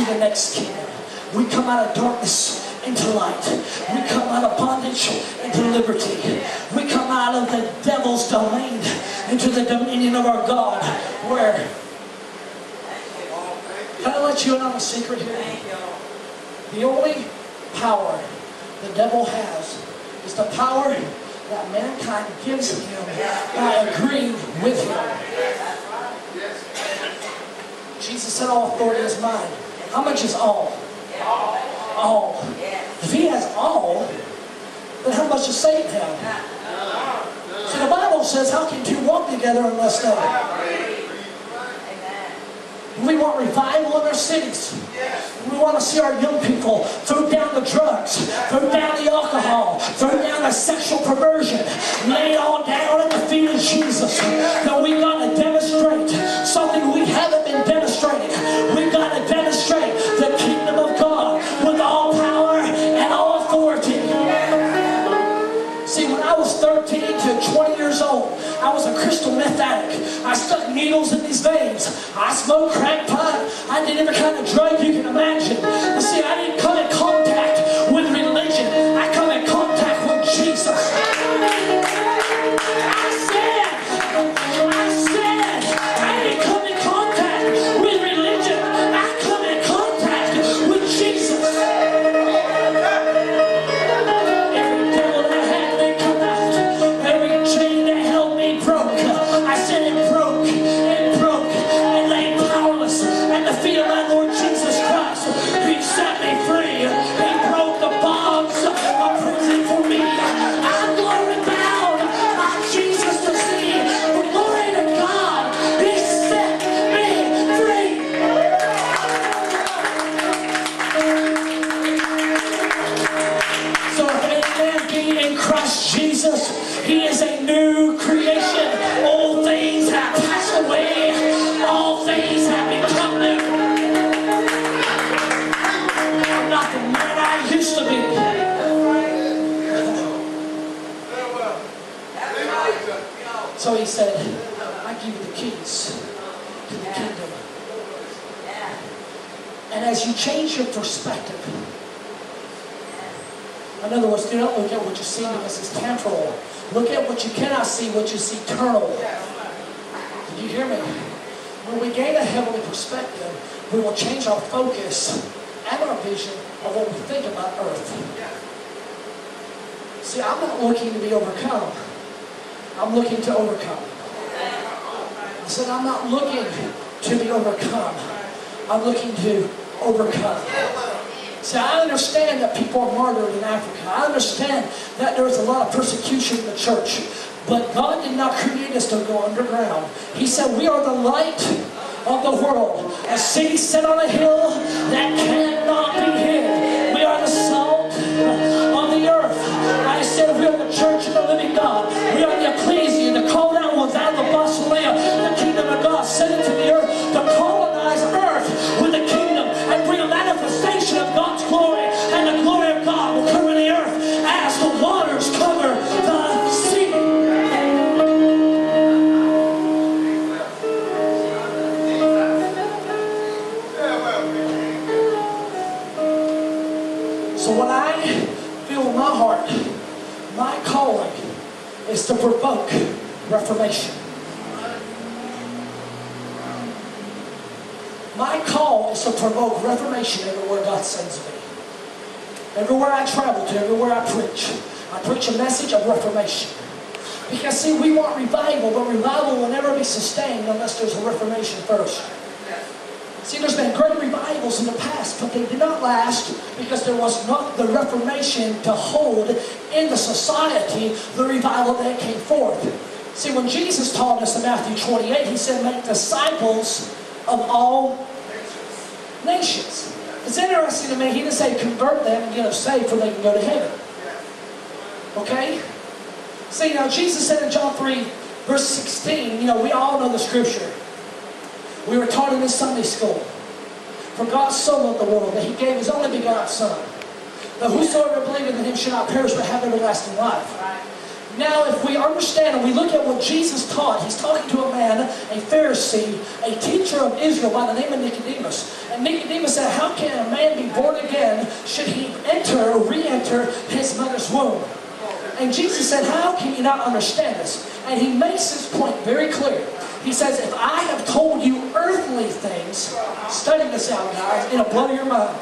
to the next kingdom. We come out of darkness into light. We come out of bondage into liberty. We come out of the devil's domain into the dominion of our God. Where? Can I let you in on a secret here? The only power the devil has is the power that mankind gives him by agreeing with him. Jesus said all authority is mine. How much is all? All. If he has all, then how much does Satan have? See, the Bible says, how can two walk together unless they? We want revival in our cities. We want to see our young people throw down the drugs, throw down the alcohol, throw down the sexual perversion, lay it all down at the feet of Jesus. That we got to demonstrate something we haven't been demonstrating. We got to demonstrate the kingdom of God with all power and all authority. See, when I was 13 to 20 years old, I was a crystal meth addict. I stuck needles in these veins. I smoked crack pipe. I did every kind of drug you can imagine. But see, I didn't come in contact with religion. I come in contact with Jesus. I said, I didn't come in contact with religion. I come in contact with Jesus. Every devil that had me come out, every chain that held me broke. I said it broke, and lay powerless at the feet of my Lord Jesus Christ. He set me free. He broke the bonds of prison for me. I'm glory bound, my Jesus to see. The glory to God, He set me free. So if any man be in Christ Jesus, he is a new creation. Old things have passed away. All things have become new. I'm not the man I used to be. So he said, I give you the keys to the kingdom. And as you change your perspective, in other words, do not look at what you see because it's temporal. Look at what you cannot see, what you see eternal. Did you hear me? When we gain a heavenly perspective, we will change our focus and our vision of what we think about earth. See, I'm not looking to be overcome. I'm looking to overcome. I said, I'm not looking to be overcome. I'm looking to overcome. See, I understand that people are martyred in Africa. I understand that there is a lot of persecution in the church. But God did not create us to go underground. He said we are the light of the world. A city set on a hill that cannot be hid. We are the salt of the earth. I said we are the church of the living God. We are the ecclesia, the called out ones out of the basileia, the kingdom of God sent into the earth to colonize earth with the kingdom and bring a manifestation of God's glory. And the glory of God will cover the earth as the waters cover the sea. So when I feel in my heart, my calling is to provoke reformation. My call is to provoke reformation everywhere God sends me. Everywhere I travel to, everywhere I preach a message of reformation. Because see, we want revival, but revival will never be sustained unless there's a reformation first. See, there's been great revivals in the past, but they did not last because there was not the reformation to hold in the society the revival that came forth. See, when Jesus taught us in Matthew 28, He said, make disciples of all nations. It's interesting to me, He didn't say convert them and get them saved so they can go to heaven. Okay? See, now Jesus said in John 3, verse 16, we all know the scripture. We were taught in this Sunday school. For God so loved the world that He gave His only begotten Son, that whosoever believeth in Him should not perish but have everlasting life. Now, if we understand and we look at what Jesus taught, he's talking to a man, a Pharisee, a teacher of Israel by the name of Nicodemus. And Nicodemus said, how can a man be born again should he enter or re-enter his mother's womb? And Jesus said, how can you not understand this? And he makes his point very clear. He says, if I have told you earthly things, study this out, guys, it'll blow your mind.